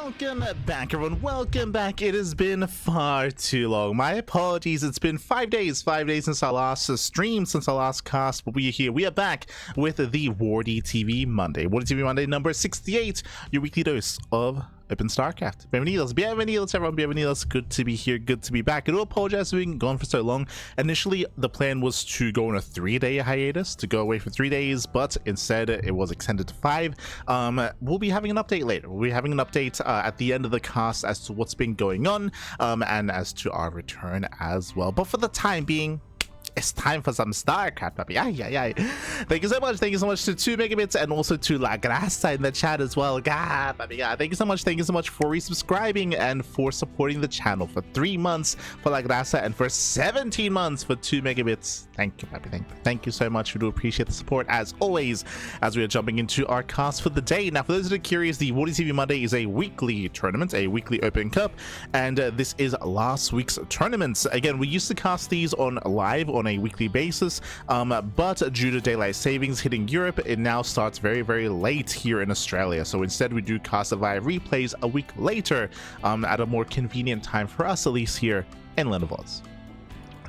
Welcome back, everyone. Welcome back. It has been far too long. My apologies. It's been 5 days since our last stream, since our last cast, but we are here. We are back with the WardiTV Monday. WardiTV Monday number 68, your weekly dose of Open StarCraft. Bienvenidos, everyone. Bienvenidos. Good to be here. Good to be back. I do apologize for being gone for so long. Initially, the plan was to go on a 3-day hiatus, to go away for 3 days, but instead it was extended to 5. We'll be having an update later. We'll be having an update at the end of the cast as to what's been going on, and as to our return as well. But for the time being, it's time for some StarCraft, puppy. Thank you so much. Thank you so much to 2 megabits and also to La Grasa in the chat as well. God, puppy. Thank you so much. Thank you so much for resubscribing and for supporting the channel for 3 months for La Grasa and for 17 months for 2 megabits. Thank you, puppy. Thank you so much. We do appreciate the support as always as we are jumping into our cast for the day. Now, for those that are curious, the WardiTV Monday is a weekly tournament, a weekly Open Cup, and this is last week's tournaments. Again, we used to cast these on live on a weekly basis, but due to daylight savings hitting Europe, it now starts very late here in Australia. So instead we do cast it via replays a week later, at a more convenient time for us, at least here in Land of Oz.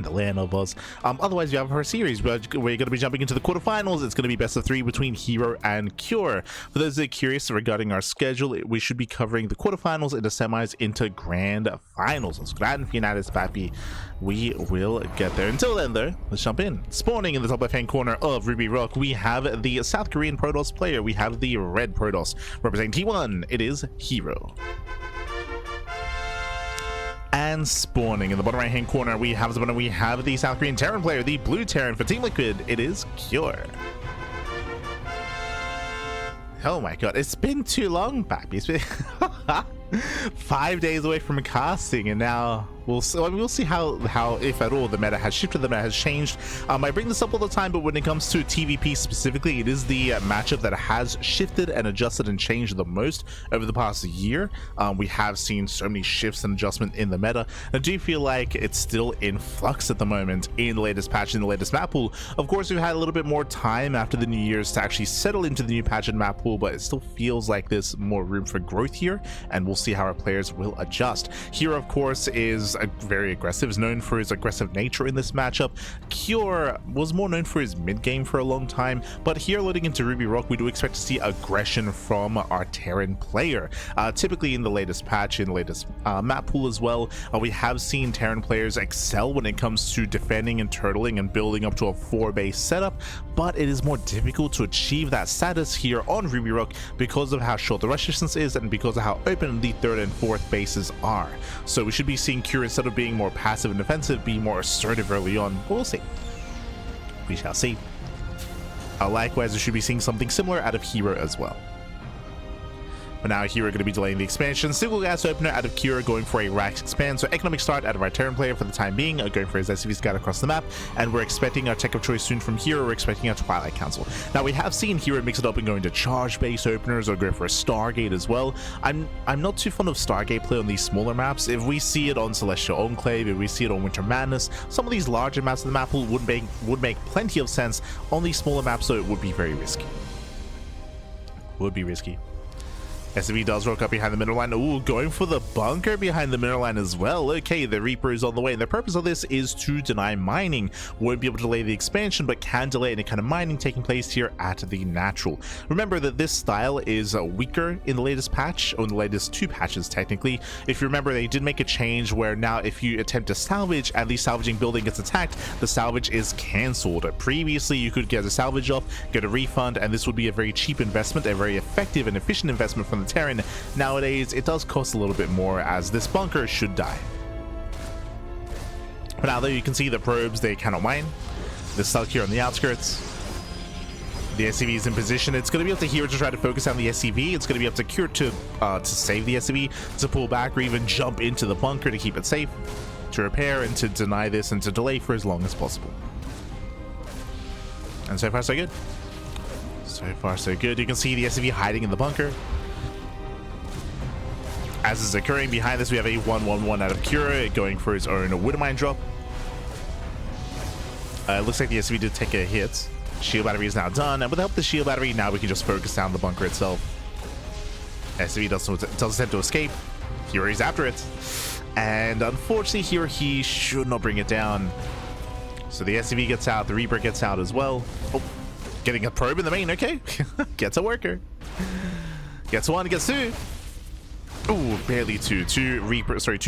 The land of Oz. Otherwise, you have our series. We're going to be jumping into the quarterfinals. It's going to be best of 3 between herO and Cure. For those that are curious regarding our schedule, we should be covering the quarterfinals and the semis into grand finals. Those grand finales, papi. We will get there. Until then, though, let's jump in. Spawning in the top left-hand corner of Ruby Rock, we have the South Korean Protoss player. We have the red Protoss. Representing T1, it is herO. And spawning in the bottom right hand corner, we have the South Korean Terran player, the blue Terran for Team Liquid. It is Cure. Oh my god, it's been too long, papi. It's been 5 days away from casting, and now we'll see how if at all the meta has shifted, the meta has changed. I bring this up all the time, but when it comes to TVP specifically, it is the matchup that has shifted and adjusted and changed the most over the past year. We have seen so many shifts and adjustment in the meta. I do feel like it's still in flux at the moment in the latest patch, in the latest map pool. Of course, we've had a little bit more time after the New Year's to actually settle into the new patch and map pool, but it still feels like there's more room for growth here, and we'll see how our players will adjust. herO, of course, is very aggressive, is known for his aggressive nature in this matchup. Cure was more known for his mid game for a long time, but here loading into Ruby Rock, we do expect to see aggression from our Terran player. Typically in the latest patch, in the latest map pool as well, we have seen Terran players excel when it comes to defending and turtling and building up to a 4-base setup, but it is more difficult to achieve that status here on Ruby Rock because of how short the rush distance is and because of how open the 3rd and 4th bases are. So we should be seeing Cure, instead of being more passive and defensive, be more assertive early on. We'll see. We shall see. Likewise, we should be seeing something similar out of herO as well. But now herO going to be delaying the expansion. Single gas opener out of Cure, going for a Rax expand. So economic start out of our Terran player for the time being, going for his SCV scout across the map. And we're expecting our tech of choice soon from herO. We're expecting our Twilight Council. Now we have seen herO mix it up and go into charge base openers or go for a Stargate as well. I'm not too fond of Stargate play on these smaller maps. If we see it on Celestial Enclave, if we see it on Winter Madness, some of these larger maps of the map pool would make plenty of sense. On these smaller maps, so it would be very risky. Would be risky. SCV does rock up behind the middle line. Ooh, going for the bunker behind the middle line as well. Okay, the Reaper is on the way, and the purpose of this is to deny mining. Won't be able to delay the expansion, but can delay any kind of mining taking place here at the natural. Remember that this style is weaker in the latest patch, or in the latest 2 patches technically. If you remember, they did make a change where now if you attempt to salvage and the salvaging building gets attacked, the salvage is cancelled. Previously, you could get a salvage off, get a refund, and this would be a very cheap investment, a very effective and efficient investment from the Terran. Nowadays, it does cost a little bit more, as this bunker should die. But now, though, you can see the probes, they cannot mine. They're stuck here on the outskirts. The SCV is in position. It's going to be up to herO to try to focus on the SCV. It's going to be up to Cure to save the SCV, to pull back, or even jump into the bunker to keep it safe, to repair and to deny this and to delay for as long as possible. And so far, so good. So far, so good. You can see the SCV hiding in the bunker. As is occurring behind this, we have a 1-1-1 out of Cure, going for his own Widowmine drop. It looks like the SCV did take a hit. Shield battery is now done, and with the help of the shield battery, now we can just focus down the bunker itself. SCV doesn't attempt to escape. Fury's after it. And unfortunately here, he should not bring it down. So the SCV gets out, the Reaper gets out as well. Oh, getting a probe in the main, okay. Gets a worker. Gets one, gets two. Ooh, barely two. Two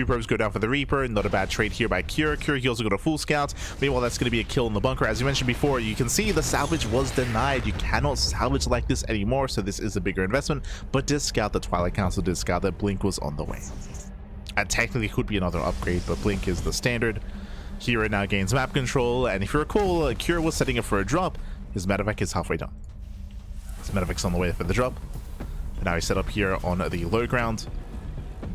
probes go down for the Reaper. Not a bad trade here by Cure. He also got a full scout. Meanwhile, that's going to be a kill in the bunker. As you mentioned before, you can see the salvage was denied. You cannot salvage like this anymore, so this is a bigger investment. But did scout the Twilight Council, did scout that Blink was on the way. And technically could be another upgrade, but Blink is the standard. Hero now gains map control, and if you recall, Cure was setting up for a drop. His medevac is halfway done. His medevac's on the way for the drop. And now he's set up here on the low ground.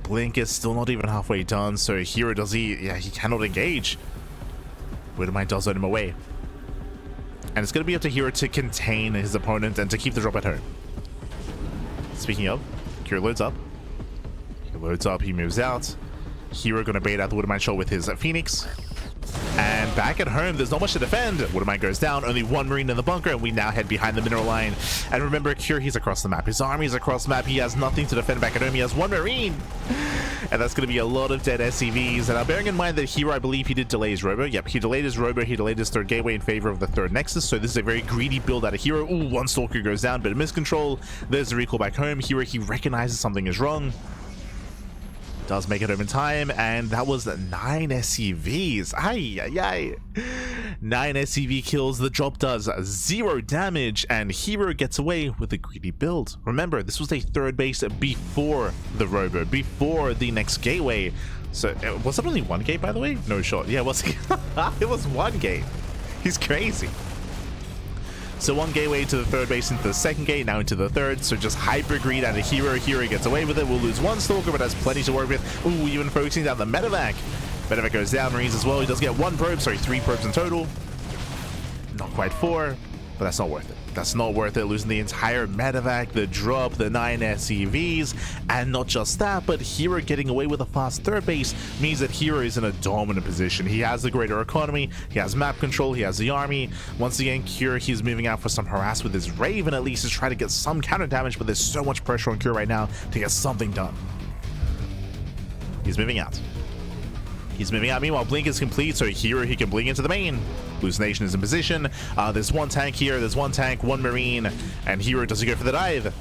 Blink is still not even halfway done, so Hero he cannot engage. Widowmine does let him away. And it's going to be up to Hero to contain his opponent and to keep the drop at home. Speaking of, Cure loads up. He loads up, he moves out. Hero going to bait out the Widowmine shot with his Phoenix. And back at home, there's not much to defend. Widowmine goes down, only one Marine in the bunker, and we now head behind the mineral line. And remember, Cure, he's across the map. His army's across the map. He has nothing to defend back at home. He has one Marine. And that's going to be a lot of dead SCVs. And bearing in mind that Hero, I believe he did delay his Robo. Yep, he delayed his Robo. He delayed his third gateway in favor of the third Nexus. So this is a very greedy build out of Hero. Ooh, one Stalker goes down, but miscontrol. There's the recall back home. Hero, he recognizes something is wrong. Does make it home in time, and that was 9 SCVs. Ay. 9 SCV kills. The drop does 0 damage, and Hero gets away with a greedy build. Remember, this was a third base before the Robo, before the next gateway. So was it only one gate, by the way? No shot. Yeah, it was. It was one gate. He's crazy. So one gateway to the third base, into the second gate, now into the third. So just hyper greed out of Hero. Hero gets away with it. We'll lose one Stalker, but has plenty to work with. Ooh, even focusing down the medevac. Medevac goes down, Marines as well. He does get one probe, sorry, 3 probes in total. Not quite 4, but that's not worth it. That's not worth it, losing the entire medevac, the drop, the 9 SCVs, and not just that, but Hero getting away with a fast third base means that Hero is in a dominant position. He has the greater economy, he has map control, he has the army. Once again, Cure, he's moving out for some harass with his Raven, at least to try to get some counter damage, but there's so much pressure on Cure right now to get something done. He's moving out. He's moving out. Meanwhile, Blink is complete, so Hero, he can blink into the main. Hallucination is in position. There's one tank here. There's one tank, one Marine, and Hero doesn't go for the dive.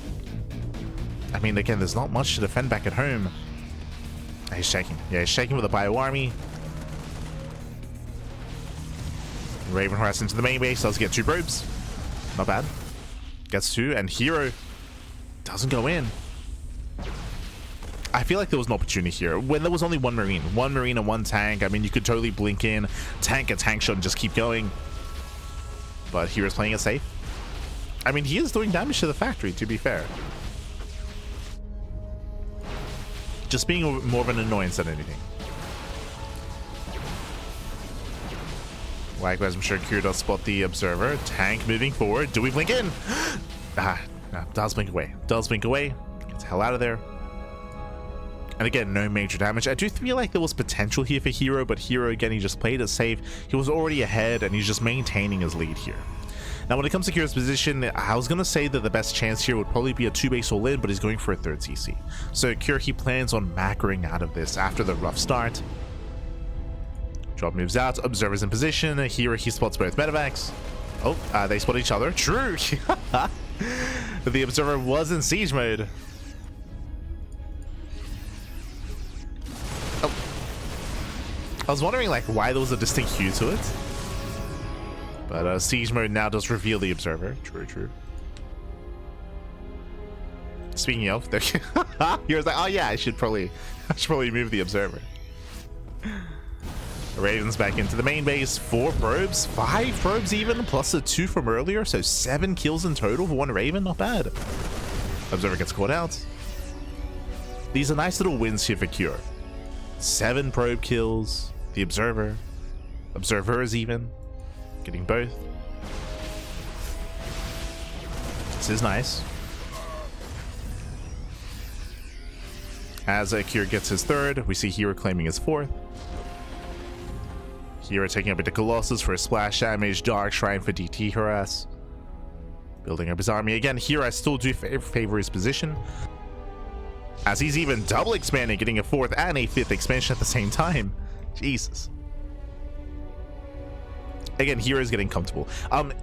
I mean, again, there's not much to defend back at home. He's shaking. Yeah, he's shaking with a bio army. Raven harass into the main base. Does get 2 probes. Not bad. Gets 2, and Hero doesn't go in. I feel like there was an opportunity here when there was only one Marine and one tank. I mean, you could totally blink in, tank a tank shot, and just keep going. But Hero's playing it safe. I mean, he is doing damage to the factory, to be fair. Just being more of an annoyance than anything. Likewise, I'm sure Cure does spot the observer. Tank moving forward. Do we blink in? No, does blink away. Does blink away. Get the hell out of there. And again, no major damage. I do feel like there was potential here for Hero, but Hero, again, he just played it safe. He was already ahead, and he's just maintaining his lead here. Now, when it comes to Cure's position, I was going to say that the best chance here would probably be a 2-base all-in, but he's going for a 3rd CC. So Cure, he plans on macroing out of this after the rough start. Drop moves out. Observer's in position. Hero, he spots both medevacs. Oh, they spot each other. True. The Observer was in siege mode. I was wondering like why there was a distinct hue to it, but siege mode now does reveal the Observer. True. Speaking of, he was like, oh yeah, I should probably move the Observer. Raven's back into the main base. 4 probes, 5 probes even, plus the 2 from earlier, so 7 kills in total for one Raven. Not bad. Observer gets caught out. These are nice little wins here for Cure. 7 probe kills. The Observers even getting both. This is nice. As Cure gets his 3rd, we see Hero claiming his 4th. Hero taking up into Colossus for a splash damage, Dark Shrine for DT harass. Building up his army again. Here I still do favor his position. as he's even double expanding, getting a 4th and a 5th expansion at the same time. Jesus. Again, here is getting comfortable.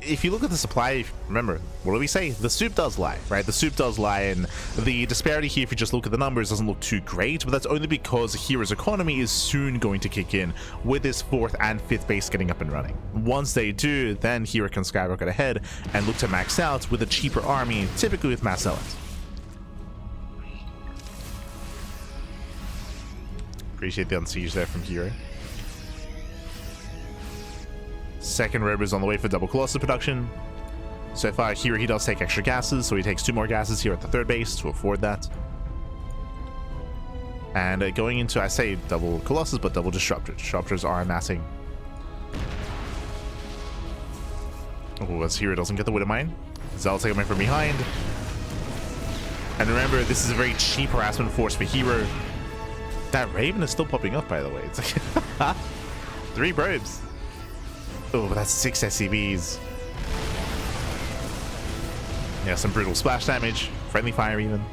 If you look at the supply, remember, what do we say? The soup does lie, right? The soup does lie, and the disparity here, if you just look at the numbers, doesn't look too great, but that's only because Hero's economy is soon going to kick in with his 4th and 5th base getting up and running. Once they do, then Hero can skyrocket ahead and look to max out with a cheaper army, typically with mass zealots. Appreciate the unsiege there from Hero. Second rover is on the way for double Colossus production. So far here he does take extra gases, so he takes 2 more gases here at the 3rd base to afford that. And going into, I say double Colossus, but double Disruptors. Disruptors are amassing. Oh, as Hero doesn't get the Widow Mine. Zealot take him from behind. And remember, this is a very cheap harassment force for Hero. That Raven is still popping up, by the way. It's like 3 probes. Oh, that's 6 SCVs. Yeah, some brutal splash damage. Friendly fire even.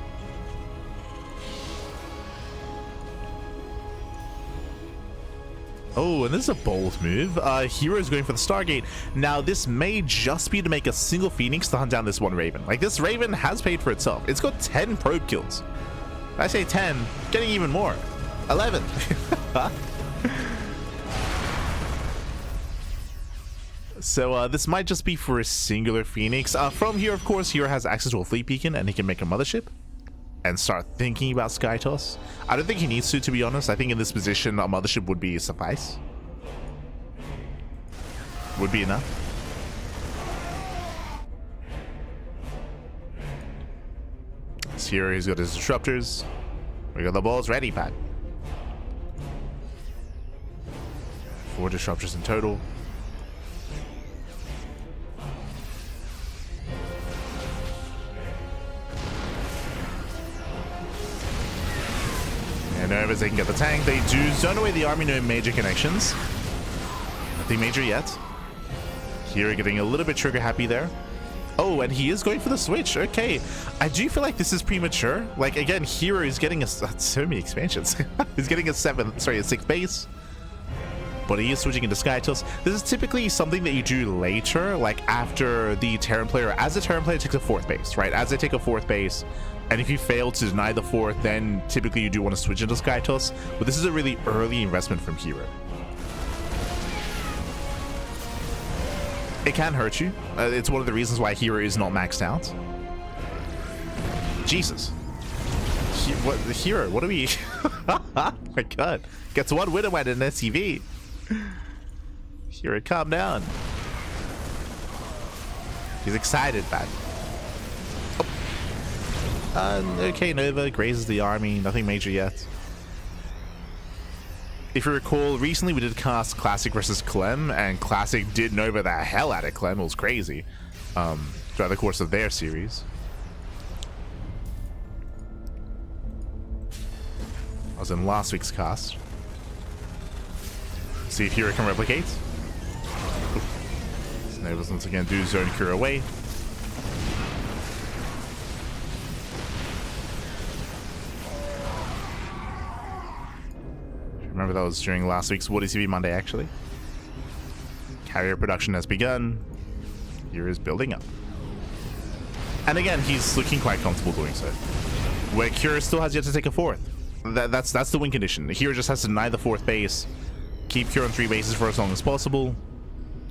Oh, and this is a bold move. Hero is going for the Stargate. Now, this may just be to make a single Phoenix to hunt down this one Raven. Like, this Raven has paid for itself. It's got 10 probe kills. I say 10, getting even more. 11. So this might just be for a singular Phoenix. From here, of course, Hero has access to a fleet beacon and he can make a mothership and start thinking about sky toss. I don't think he needs to be honest. I think in this position, a mothership would be suffice. Would be enough. So here he's got his disruptors. We got the balls ready, Pat. 4 disruptors in total. And Novas, they can get the tank. They do zone away the army, no major connections. Nothing major yet. Hero getting a little bit trigger happy there. Oh, and he is going for the switch. Okay. I do feel like this is premature. Like, again, Hero is getting so many expansions. He's getting a 6th base. But he is switching into Sky Toss. This is typically something that you do later, like after the Terran player, as the Terran player takes a 4th base, right? As they take a 4th base, and if you fail to deny the 4th, then typically you do want to switch into Sky Toss. But this is a really early investment from Hero. It can hurt you. It's one of the reasons why Hero is not maxed out. Jesus. Hero, what are we... Oh my god. Gets 1 Widow and an SCV. Hero, calm down. He's excited, man. Oh. Okay, Nova grazes the army. Nothing major yet. If you recall, recently we did cast Classic versus Clem, and Classic did Nova the hell out of Clem. It was crazy throughout the course of their series. I was in last week's cast. See if Hero can replicate. Novas once again do zone cure away. Remember that was during last week's WardiTV Monday, actually. Carrier production has begun. Hero is building up. And again, he's looking quite comfortable doing so. Where Cure still has yet to take a 4th. That's the win condition. Hero just has to deny the 4th base, keep Cure on 3 bases for as long as possible,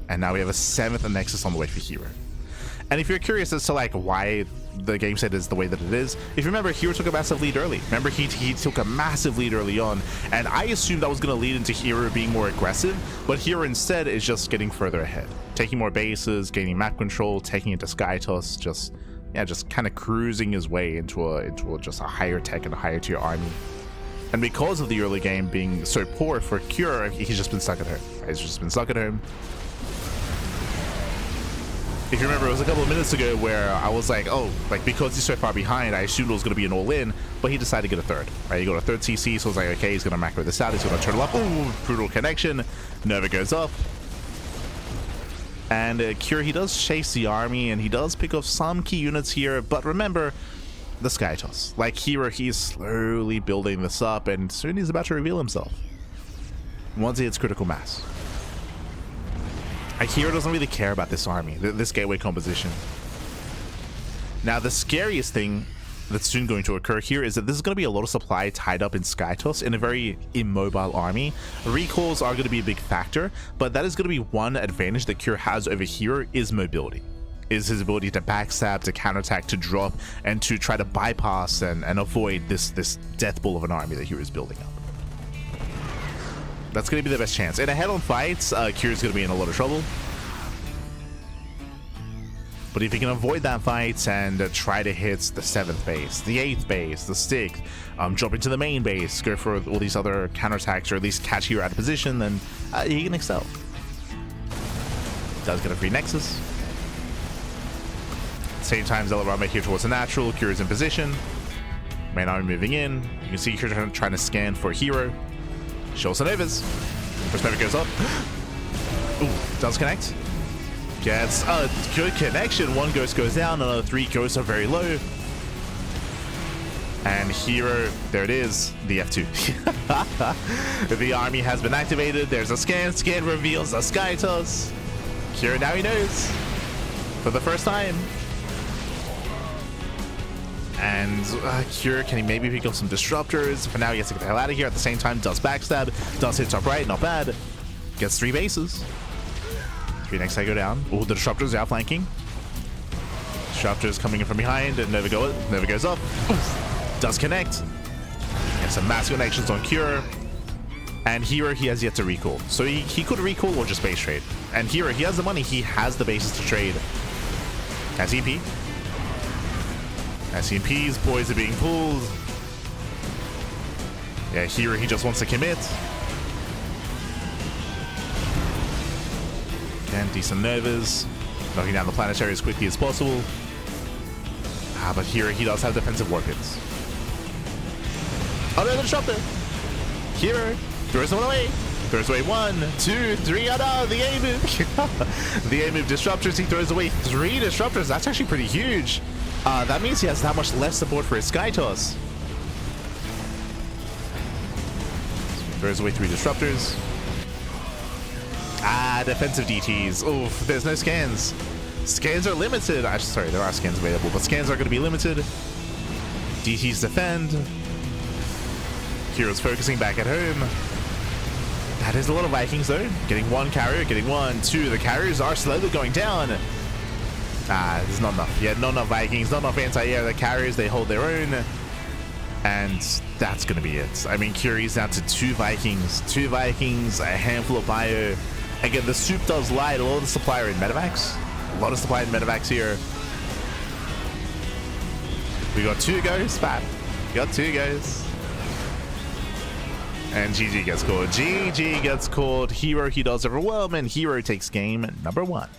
and now we have a 7th and Nexus on the way for Hero. And if you're curious as to like why the game set is the way that it is, if you remember, Hero took a massive lead early. Remember, he took a massive lead early on, and I assumed that was going to lead into Hero being more aggressive, but Hero instead is just getting further ahead, taking more bases, gaining map control, taking it to Sky Toss, just kind of cruising his way into just a higher tech and a higher tier army. And because of the early game being so poor for Cure, he's just been stuck at home. He's just been stuck at home. If you remember, it was a couple of minutes ago where I was like, oh, like because he's so far behind, I assumed it was going to be an all-in, but he decided to get a 3rd. Right, he got a 3rd CC, so I was like, okay, he's going to macro this out, he's going to turtle up. Ooh, brutal connection. Nova goes up. And Cure, he does chase the army, and he does pick up some key units here, but remember, the Sky Toss. Like herO, he's slowly building this up, and soon he's about to reveal himself. Once he hits critical mass. Like herO doesn't really care about this army, this gateway composition. Now the scariest thing that's soon going to occur here is that this is going to be a lot of supply tied up in Sky Toss in a very immobile army. Recalls are going to be a big factor, but that is going to be one advantage that herO has over herO is mobility. Is his ability to backstab, to counterattack, to drop, and to try to bypass and avoid this death ball of an army that herO is building up. That's going to be the best chance. In a head-on fight, herO is going to be in a lot of trouble. But if he can avoid that fight and try to hit the 7th base, the 8th base, the 6th, jump into the main base, go for all these other counterattacks, or at least catch herO out of position, then he can excel. Does get a free Nexus. Same time, Zealot here towards the natural. herO's in position. Main army moving in. You can see herO trying to scan for herO. Shows the Novas. First Nova goes up. Ooh, does connect. Gets a good connection. One ghost goes down, another 3 ghosts are very low. And herO, there it is, the F2. The army has been activated. There's a scan. Scan reveals a Sky Toss. herO, now he knows. For the first time. And herO, can he maybe pick up some disruptors? For now, he gets to get the hell out of here. At the same time, does backstab. Does hit top right, not bad. Gets 3 bases. 3 next I go down. Oh, the disruptors are outflanking. Disruptors coming in from behind, and Nova goes up. Oof. Does connect. And some massive connections on herO. And herO, he has yet to recall. So he could recall or just base trade. And herO, he has the money, he has the bases to trade. Has EP. As EMPs, boys are being pulled. Yeah, herO, he just wants to commit. Again, decent Novas. Knocking down the planetary as quickly as possible. But herO, he does have defensive weapons. Oh no, the disruptor! herO throws one away. Throws away 1, 2, 3. Oh no, the A move. The A move disruptors, he throws away 3 disruptors. That's actually pretty huge. That means he has that much less support for his Sky Toss. Throws away 3 disruptors. Defensive DTs. Oof, there's no scans. Scans are limited. Sorry, there are scans available, but scans are going to be limited. DTs defend. herO's focusing back at home. That is a lot of Vikings though. Getting 1 carrier, getting 1, 2. The carriers are slowly going down. There's not enough. Yeah, not enough Vikings, not enough anti-air. The carriers, they hold their own. And that's going to be it. I mean, herO's down to 2 Vikings. 2 Vikings, a handful of bio. Again, the soup does light. A lot of the supply are in medevacs. A lot of supply in medevacs here. We got 2 ghosts, Pat. We got 2 ghosts. And GG gets called. GG gets called. herO, he does overwhelm, and herO takes game number 1.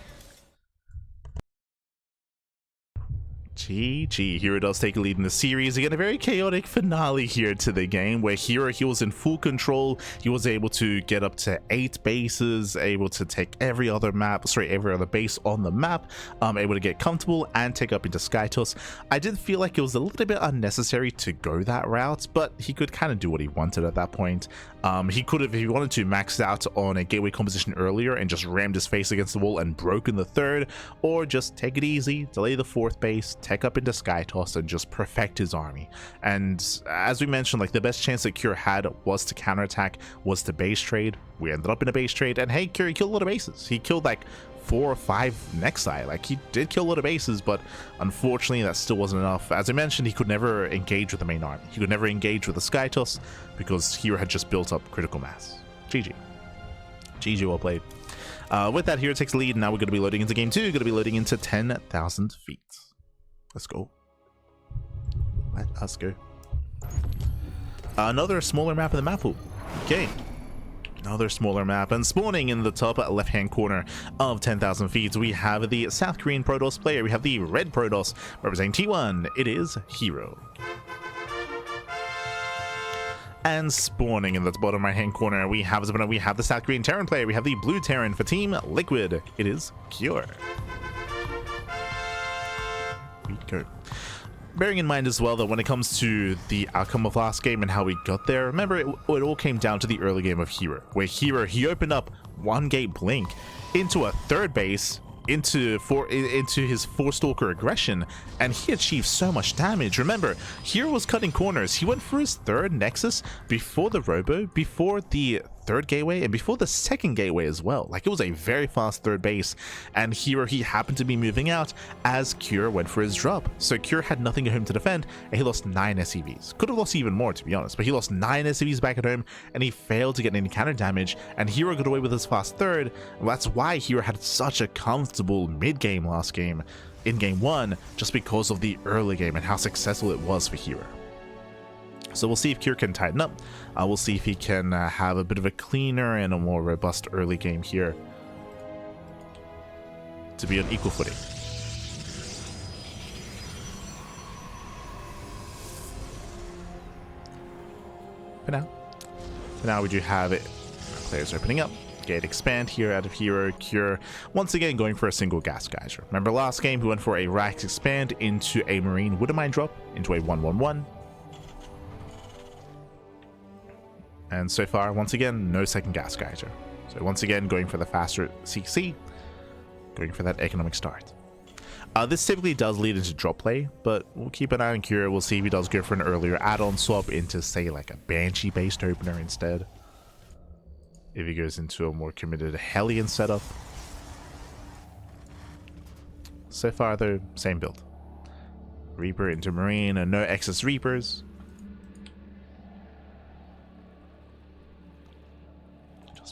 GG. herO does take a lead in the series. Again, a very chaotic finale here to the game where herO, he was in full control. He was able to get up to 8 bases, able to take every other base on the map, able to get comfortable and take up into Sky Toss. I did feel like it was a little bit unnecessary to go that route, but he could kind of do what he wanted at that point. He could have, if he wanted to, maxed out on a gateway composition earlier and just rammed his face against the wall and broken the 3rd, or just take it easy, delay the 4th base, take up into Sky Toss, and just perfect his army. And as we mentioned, like, the best chance that herO had was to counterattack, was to base trade. We ended up in a base trade, and hey, herO killed a lot of bases. He killed like 4 or 5 Nexi. Like, he did kill a lot of bases, but unfortunately that still wasn't enough. As I mentioned, he could never engage with the main army. He could never engage with the Sky Toss because herO had just built up critical mass. GG. GG, well played. With that, herO takes the lead. Now we're going to be loading into game 2. Going to be loading into 10,000 feet. Let's go. Let us go. Another smaller map in the map pool. Okay. Another smaller map, and spawning in the top left-hand corner of 10,000 feet, we have the South Korean Protoss player. We have the red Protoss representing T1. It is herO. And spawning in the bottom right-hand corner, we have the South Korean Terran player. We have the blue Terran for Team Liquid. It is Cure. We go. bearing in mind as well that when it comes to the outcome of last game and how we got there, remember it all came down to the early game of herO, where herO, he opened up 1-gate blink into a third base, into his 4-stalker aggression, and he achieved so much damage. Remember, herO was cutting corners. He went for his 3rd nexus before the robo, before the 3rd gateway, and before the 2nd gateway as well. Like, it was a very fast 3rd base, and herO, he happened to be moving out as Cure went for his drop. So Cure had nothing at home to defend, and he lost 9 SCVs. Could have lost even more, to be honest, but he lost 9 SCVs back at home, and he failed to get any counter damage, and herO got away with his fast 3rd. And that's why herO had such a comfortable mid-game last game in game 1, just because of the early game and how successful it was for herO. So we'll see if Cure can tighten up. We'll see if he can have a bit of a cleaner and a more robust early game here to be on equal footing. For now we do have it. Players opening up. Gate expand here out of herO. Cure once again going for a single gas geyser. Remember last game he went for a Rax expand into a Marine Widowmine drop into a 1/1/1. And so far, once again, no second gas geyser. So once again, going for the faster CC, going for that economic start. This typically does lead into drop play, but we'll keep an eye on Cure. We'll see if he does go for an earlier add-on swap into, say, like a Banshee-based opener instead. If he goes into a more committed Hellion setup. So far, though, same build. Reaper into Marine, and no excess Reapers.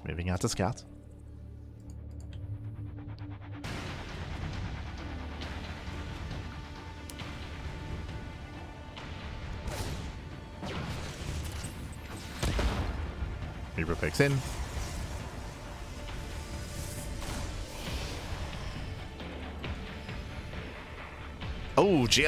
Moving out to scout. Reaper picks in. Oh, gee.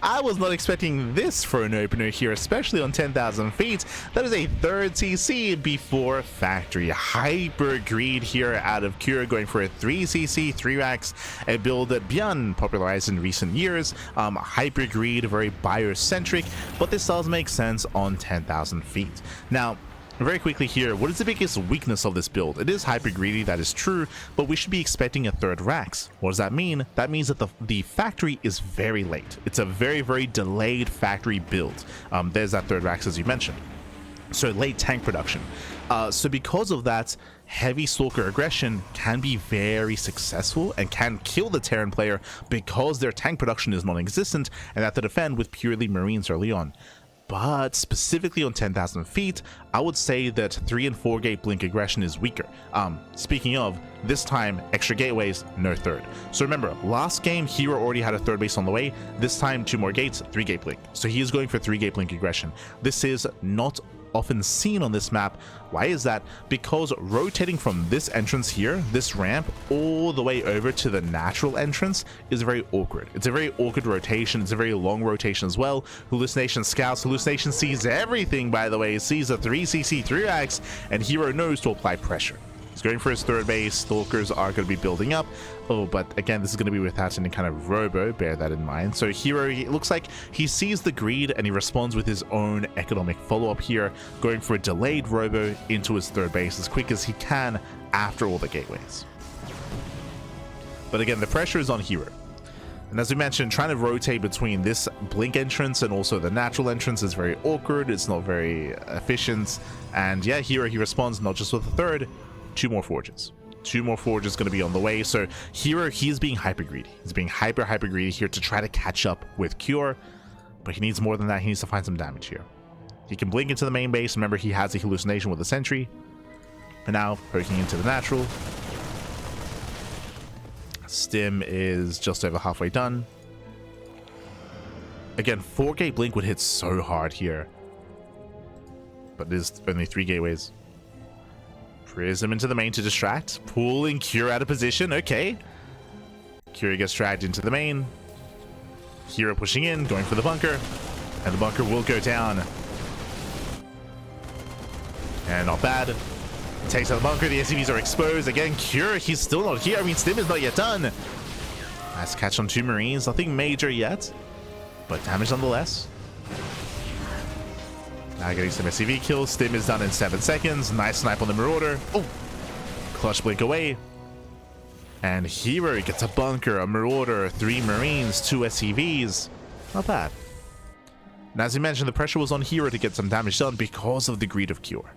I was not expecting this for an opener here, especially on 10,000 feet. That is a 3rd CC before factory. Hyper greed here out of Cure, going for a 3 CC, 3 racks, a build that Björn popularized in recent years. Hyper greed, very biocentric, but this does make sense on 10,000 feet. Now, very quickly here, what is the biggest weakness of this build? It is hyper greedy, that is true, but we should be expecting a 3rd Rax. What does that mean? That means that the factory is very late. It's a very, very delayed factory build. There's that 3rd Rax as you mentioned. So late tank production. So because of that, heavy Stalker aggression can be very successful and can kill the Terran player because their tank production is non-existent and they have to defend with purely Marines early on. But specifically on 10,000 feet, I would say that 3 and 4 gate blink aggression is weaker. Speaking of, this time, extra gateways, no 3rd. So remember, last game, herO already had a 3rd base on the way. This time, 2 more gates, 3 gate blink. So he is going for 3 gate blink aggression. This is not often seen on this map. Why is that? Because rotating from this entrance here, this ramp, all the way over to the natural entrance is very awkward. It's a very awkward rotation. It's a very long rotation as well. Hallucination scouts. Hallucination sees everything, by the way. He sees a 3cc 3x, and herO knows to apply pressure. He's going for his 3rd base. Stalkers are going to be building up. Oh, but again, this is going to be without any kind of robo. Bear that in mind. So herO, it looks like he sees the greed and he responds with his own economic follow-up here, going for a delayed robo into his 3rd base as quick as he can after all the gateways. But again, the pressure is on herO. And as we mentioned, trying to rotate between this blink entrance and also the natural entrance is very awkward. It's not very efficient. And yeah, herO, he responds not just with a 3rd, 2 more forges. 2 more forges going to be on the way. So herO, he's being hyper greedy. He's being hyper greedy here to try to catch up with Cure. But he needs more than that. He needs to find some damage here. He can blink into the main base. Remember, he has a hallucination with the sentry. And now poking into the natural. Stim is just over halfway done. Again, 4 gate blink would hit so hard here. But it is only 3 gateways. Prism into the main to distract, pulling Cure out of position. Okay, Cure gets dragged into the main. herO pushing in, going for the bunker, and the bunker will go down. And not bad. Takes out the bunker. The SCVs are exposed again. Cure, he's still not here. I mean, Stim is not yet done. Nice catch on 2 Marines. Nothing major yet, but damage nonetheless. Now getting some SCV kills. Stim is done in 7 seconds. Nice snipe on the Marauder. Oh, clutch blink away. And herO gets a bunker, a Marauder, 3 Marines, 2 SCVs. Not bad. And as you mentioned, the pressure was on herO to get some damage done because of the Greed of Cure.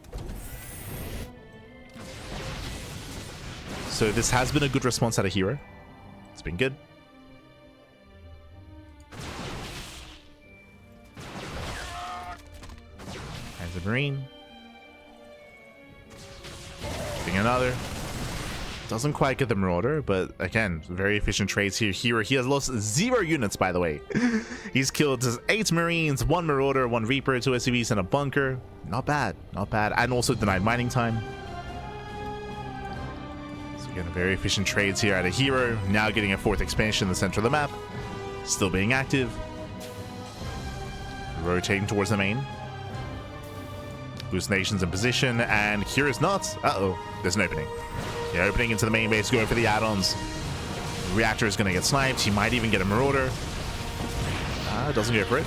So this has been a good response out of herO. It's been good. Hands a Marine. Getting another. Doesn't quite get the Marauder, but again, very efficient trades here. herO, he has lost 0 units, by the way. He's killed 8 Marines, 1 Marauder, 1 Reaper, 2 SCVs, and a bunker. Not bad, not bad. And also denied mining time. So again, very efficient trades here out of herO. Now getting a 4th expansion in the center of the map. Still being active. Rotating towards the main. Boost nations in position, and here is not. Uh-oh, there's an opening. Yeah, opening into the main base, going for the add-ons. Reactor is going to get sniped. He might even get a Marauder. Doesn't go for it.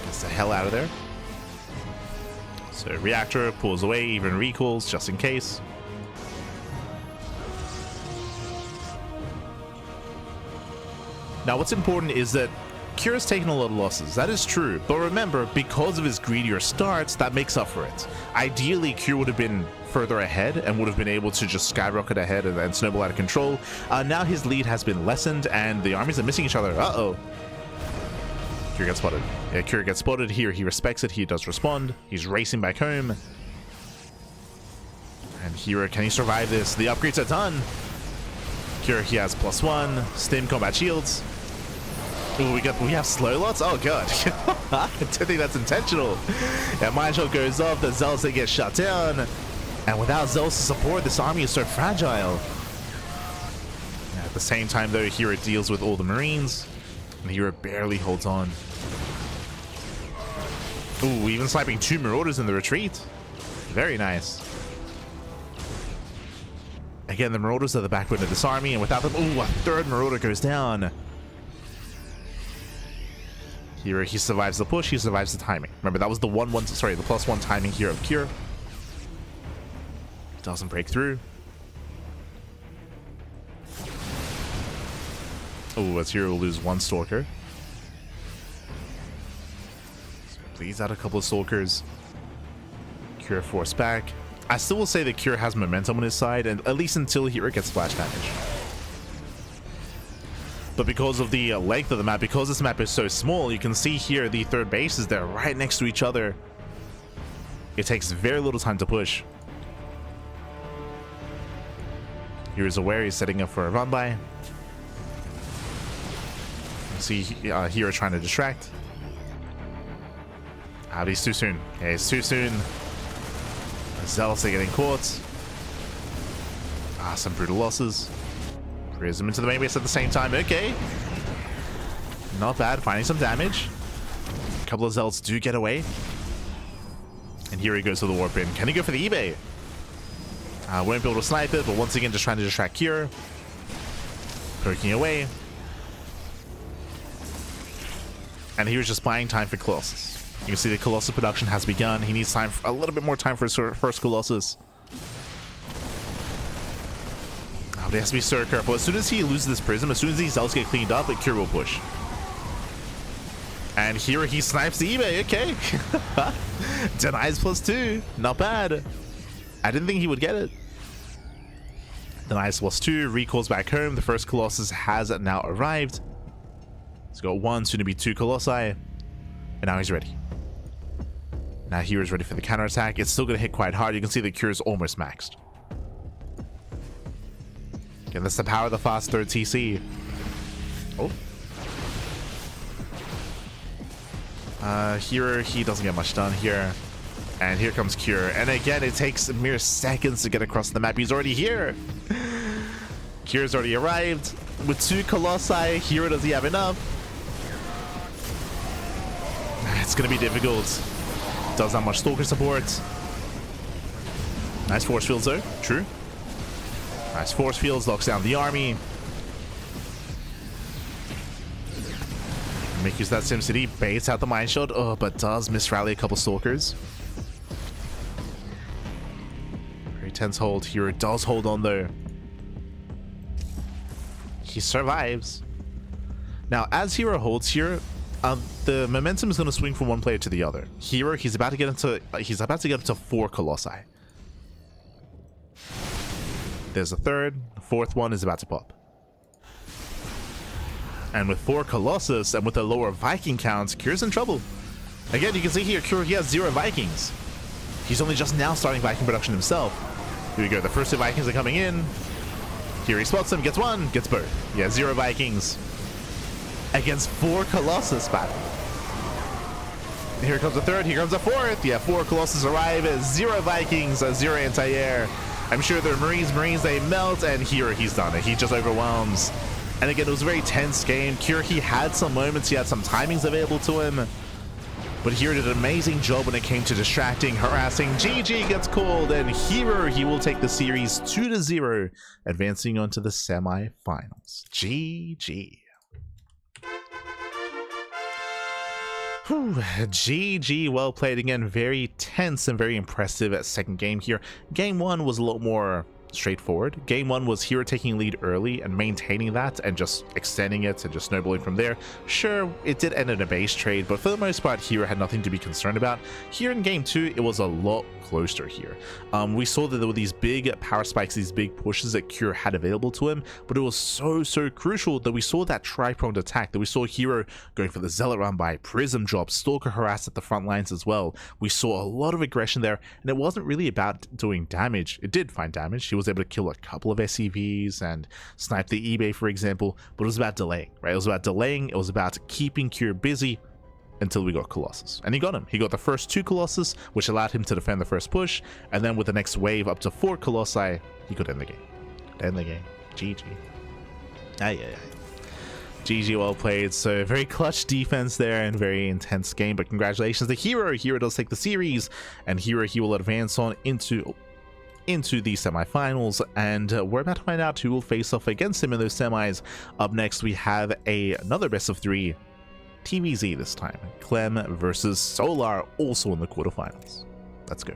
Gets the hell out of there. So Reactor pulls away, even recalls, just in case. Now, what's important is that Kira's taken a lot of losses. That is true. But remember, because of his greedier starts, that makes up for it. Ideally, Kira would have been further ahead and would have been able to just skyrocket ahead and snowball out of control. Now his lead has been lessened and the armies are missing each other. Uh-oh. Kira gets spotted. Yeah, Kira gets spotted here. He respects it. He does respond. He's racing back home. And herO, can he survive this? The upgrades are done. Kira, he has +1. Stim combat shields. Ooh, we have slow lots? Oh god. I don't think that's intentional. Yeah, mine shot goes off, the Zealots, they get shut down. And without Zealots support, this army is so fragile. Yeah, at the same time though, herO deals with all the Marines. And herO barely holds on. Ooh, even sniping 2 Marauders in the retreat. Very nice. Again, the Marauders are the backbone of this army, and without them, ooh, a 3rd Marauder goes down. herO, he survives the push, he survives the timing. Remember, that was the the +1 timing here of Cure. Doesn't break through. Oh, as herO will lose 1 Stalker. So please add a couple of Stalkers. Cure forced back. I still will say that Cure has momentum on his side, and at least until herO gets splash damage. But because of the length of the map, because this map is so small, you can see here the 3rd bases, they're right next to each other. It takes very little time to push. Here's aware, he's setting up for a run by. You see herO trying to distract. But he's too soon. Yeah, he's too soon. The Zealots are getting caught. Some brutal losses. Prism into the main base at the same time. Okay. Not bad. Finding some damage. A couple of Zealots do get away. And here he goes to the warp in. Can he go for the eBay? Won't be able to snipe it, but once again just trying to distract Cure. Poking away. And he was just buying time for Colossus. You can see the Colossus production has begun. He needs time, a little bit more time for his first Colossus. But he has to be so careful. As soon as he loses this Prism, as soon as these Zealots get cleaned up, Cure will push. And here he snipes the eBay. Okay. Denies +2. Not bad. I didn't think he would get it. Denies +2. Recalls back home. The first Colossus has now arrived. He's got 1, soon to be 2 Colossi. And now he's ready. Now hero's ready for the counterattack. It's still going to hit quite hard. You can see the Cure's almost maxed. Again, that's the power of the fast 3rd TC. Oh. herO, he doesn't get much done here. And here comes Cure. And again, it takes mere seconds to get across the map. He's already here. Cure's already arrived. With 2 Colossi, herO, does he have enough? It's going to be difficult. Doesn't have much Stalker support. Nice force fields though. True. Nice force fields. Locks down the army. make use of that SimCity, baits out the mine shot, but does miss rally a couple stalkers. Very tense hold. herO does hold on though. He survives. Now, as herO holds here, the momentum is going to swing from one player to the other. herO, he's about to get up to 4 Colossi. There's a third, the fourth one is about to pop. And with 4 Colossus and with a lower Viking count, Kyr's in trouble. Again, you can see here, Kyr, he has 0 Vikings. He's only just now starting Viking production himself. Here we go, the first 2 Vikings are coming in. Here he spots them, gets 1, gets both. Yeah, 0 Vikings. Against 4 Colossus battle. Here comes a third, here comes a fourth. Yeah, 4 Colossus arrive, 0 Vikings, 0 anti-air. I'm sure they're Marines, they melt, and here he's done it. He just overwhelms. And again, it was a very tense game. Kyr, he had some moments, he had some timings available to him. But herO did an amazing job when it came to distracting, harassing. GG gets called, and herO, he will take the series 2-0, advancing on to the semi-finals. GG. Whew, GG, well played again. Very tense and very impressive at second game here. Game 1 was a lot more straightforward. Game 1 was herO taking lead early and maintaining that and just extending it and just snowballing from there. Sure, it did end in a base trade, but for the most part, herO had nothing to be concerned about. Here in Game 2, it was a lot closer here. We saw that there were these big power spikes, these big pushes that Kyr had available to him, but it was so crucial that we saw that tri-pronged attack, that we saw herO going for the Zealot run by, Prism drop, Stalker harass at the front lines as well. We saw a lot of aggression there, and it wasn't really about doing damage. It did find damage. He was able to kill a couple of SCVs and snipe the eBay, for example, but it was about delaying, right? It was about delaying, it was about keeping Kyr busy until we got Colossus. And he got him. He got the first 2 Colossus, which allowed him to defend the first push, and then with the next wave up to 4 Colossi, he could end the game. End the game. GG. GG, well played. So very clutch defense there and very intense game, but congratulations to herO. herO does take the series, and herO, he will advance on into the semifinals, and we're about to find out who will face off against him in those semis. Up next, we have another best of 3 TVZ this time. Clem versus Solar, also in the quarterfinals. Let's go.